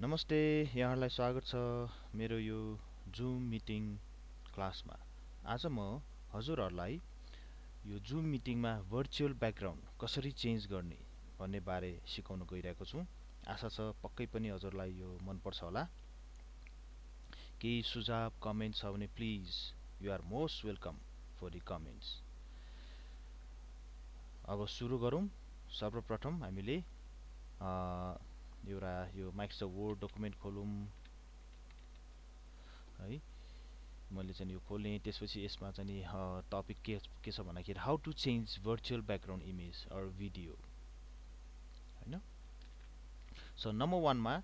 नमस्ते, यहाँलाई स्वागत छ मेरो यो जुम मिटिङ क्लासमा। आज म हजुरहरूलाई यो जुम मिटिङमा भर्चुअल ब्याकग्राउन्ड कसरी चेन्ज गर्ने भन्ने बारे सिकाउन गइरहेको छु। आशा छ पक्कै पनि हजुरलाई यो मनपर्छ होला। केही सुझाव कमेन्ट छ भने please you are most welcome for the comments. अब सुरु गरौँ। सर्वप्रथम हामीले एउटा यो माइक्रोसफ्ट वर्ड डकुमेन्ट खोलौँ है। मैले चाहिँ यो खोलेँ, त्यसपछि यसमा चाहिँ नि टपिक के छ भन्दाखेरि how to change virtual background image or video हैन। सो नम्बर 1 मा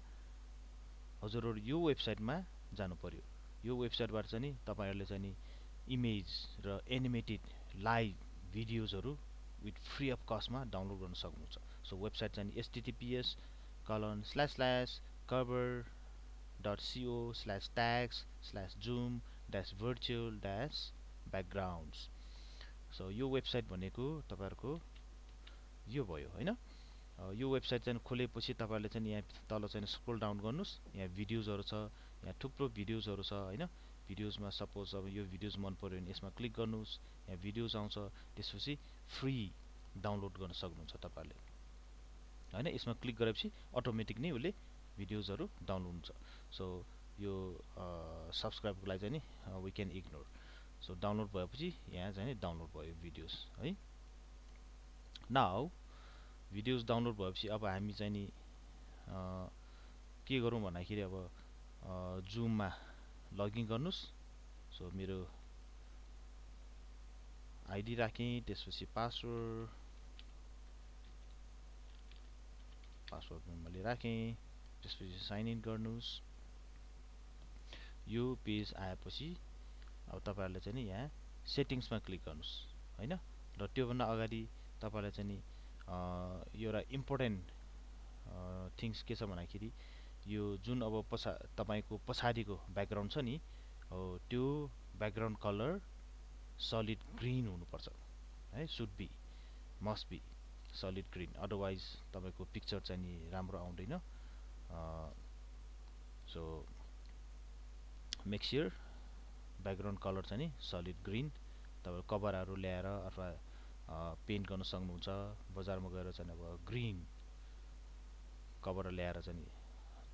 हजुरहरु यो वेबसाइटमा जानु पर्यो। यो वेबसाइटबाट चाहिँ नि तपाईहरुले चाहिँ नि इमेज र एनिमेटेड लाइभ भिडियोजहरु with free of custom download गर्न सक्नुहुन्छ। सो वेबसाइट चाहिँ https://cover.co/tags/zoom-virtual-backgrounds। सो यो वेबसाइट भनेको तपाईहरुको यो भयो हैन। यो वेबसाइट चाहिँ खोलेपछि तपाईहरुले चाहिँ यहाँ तल चाहिँ स्क्रोल डाउन गर्नुस्। यहाँ भिडियोजहरु छ, यहाँ थुप्रो भिडियोजहरु छ हैन। भिडियोजमा सपोज अब यो भिडियोज मन पर्यो भने यसमा क्लिक गर्नुस्। यहाँ भिडियोज आउँछ, त्यसपछि फ्री डाउनलोड गर्न सक्नुहुन्छ तपाईहरुले हैन। यसमा क्लिक गरेपछि अटोमेटिक नै उले भिडियोजहरु डाउनलोड हुन्छ। सो यो सब्स्क्राइबको लागि चाहिँ नि we can ignore. So download भएपछि यहाँ चाहिँ डाउनलोड भयो भिडियोज है। नाउ भिडियोज डाउनलोड भएपछि अब हामी चाहिँ नि के गरौँ भन्दाखेरि अब जुममा लगइन गर्नुस्। सो मेरो आइडी राखेँ, त्यसपछि पासवर्ड मैले राखेँ, त्यसपछि साइन इन गर्नुस्। यो पेज आएपछि अब तपाईहरुले चाहिँ नि यहाँ सेटिङ्समा क्लिक गर्नुस् हैन। र त्यो भन्दा अगाडि तपाईहरुले चाहिँ नि यो एउटा इम्पोर्टेन्ट थिंग्स के छ भन्दाखेरि यो जुन अब तपाईको पछाडीको ब्याकग्राउन्ड छ नि, त्यो ब्याकग्राउन्ड कलर सलिड ग्रीन हुनुपर्छ है। Should be, must be solid green, otherwise तपाईको पिक्चर चाहिँ नि राम्रो आउँदैन। So make sure background colour चाहिँ नि सलिड ग्रीन। तपाईहरु कभरहरु ल्याएर अथवा पेन्ट गर्न सक्नुहुन्छ। बजारमा गएर चाहिँ अब ग्रीन कभर ल्याएर चाहिँ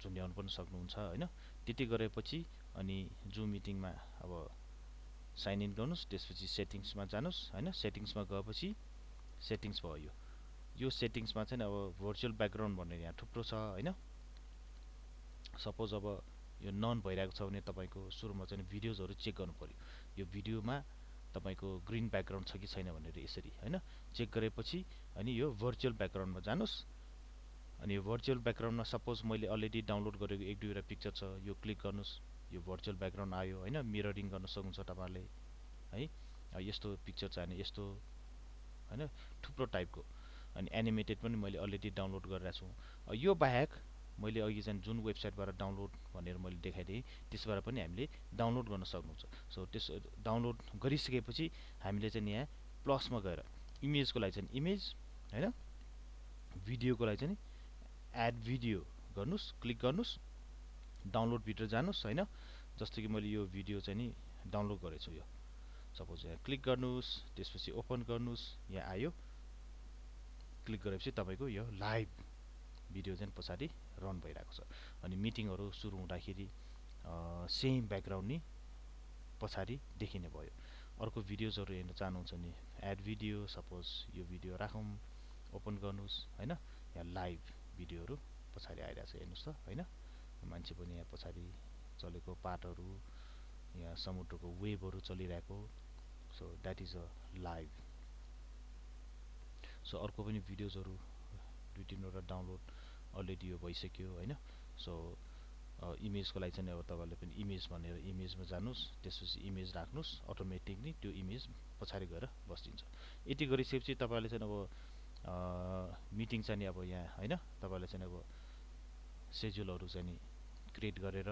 झुन्ड्याउन पनि सक्नुहुन्छ हैन। त्यति गरेपछि अनि जुम मिटिङमा अब साइन इन गर्नुस्, त्यसपछि सेटिङ्समा जानुस् हैन। सेटिङ्समा गएपछि सेटिङ्स भयो यो सेटिङ्समा चाहिँ अब भर्चुअल ब्याकग्राउन्ड भन्ने यहाँ थुप्रो छ हैन। सपोज अब यो नन भइरहेको छ भने तपाईको सुरुमा चाहिँ भिडियोजहरु चेक गर्नु पर्यो। यो भिडियोमा तपाईको ग्रीन ब्याकग्राउन्ड छ कि छैन भनेर यसरी हैन चेक गरेपछि अनि यो भर्चुअल ब्याकग्राउन्डमा जानुस्। अनि यो भर्चुअल ब्याकग्राउन्डमा सपोज मैले अलरेडी डाउनलोड गरेको एक दुईवटा पिक्चर छ, यो क्लिक गर्नुस्। यो भर्चुअल ब्याकग्राउन्ड आयो हैन। मिररिङ गर्न सक्नुहुन्छ तपाईहरुले है। यस्तो पिक्चर चाहियो भने यस्तो हैन, थुप्रो टाइपको। अनि एनिमेटेड पनि मैले अलरेडी डाउनलोड गरिरहेको छु। यो बाहेक मैले अघि चाहिँ जुन वेबसाइटबाट डाउनलोड भनेर मैले देखाइदिएँ त्यसबाट पनि हामीले डाउनलोड गर्न सक्नुहुन्छ। सो त्यस डाउनलोड गरिसकेपछि हामीले चाहिँ यहाँ प्लसमा गएर इमेजको लागि चाहिँ इमेज हैन, भिडियोको लागि चाहिँ एड भिडियो गर्नुस्, क्लिक गर्नुस्, डाउनलोड भित्र जानुस् हैन। जस्तो कि मैले यो भिडियो चाहिँ नि डाउनलोड गरेको छु। यो सपोज यहाँ क्लिक गर्नुस्, त्यसपछि ओपन गर्नुस्। यहाँ आयो, क्लिक गरेपछि तपाईको यो लाइभ भिडियो चाहिँ पछाडी रन भइरहेको छ। अनि मिटिङहरु सुरु हुँदाखेरि सेम ब्याकग्राउन्ड नि पछाडी देखिने भयो। अर्को भिडियोजहरु हेर्न चाहनुहुन्छ नि एड भिडियो, सपोज यो भिडियो राखौं, ओपन गर्नुस् हैन। यहाँ लाइभ भिडियोहरु पछाडी आइरहेछ हेर्नुस् त हैन। मान्छे पनि यहाँ पछाडी चलेको पाटहरु, यहाँ समुद्रको वेभहरु चलिरहेको। So that is a live. So अर्को पनि भिडियोजहरु दुई तीनवटा डाउनलोड अलरेडी यो भइसक्यो हैन। सो इमेजको लागि चाहिँ अब तपाईहरुले पनि इमेज भनेर इमेजमा जानुस्, त्यसपछि इमेज राख्नुस्। अटोमेटिकली त्यो इमेज पछाडी गएर बस्दिन्छ। यति गरिसकेपछि तपाईहरुले चाहिँ अब मिटिङ चाहिँ अब यहाँ हैन तपाईहरुले चाहिँ अब शेड्युलहरु चाहिँ क्रिएट गरेर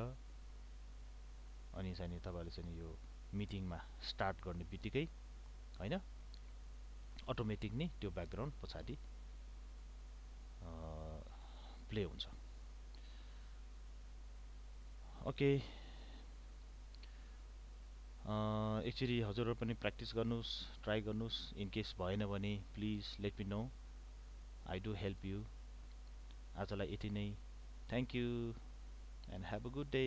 अनि चाहिँ तपाईहरुले चाहिँ यो मिटिङमा स्टार्ट गर्ने बित्तिकै हैन अटोमेटिक नै त्यो ब्याकग्राउन्ड पछाडी प्ले हुन्छ। ओके, एकचोटि हजुरहरू पनि प्र्याक्टिस गर्नुहोस्, ट्राई गर्नुहोस्। इन केस भएन भने please let me know, I do help you. आजलाई यति नै। Thank you and have a good day.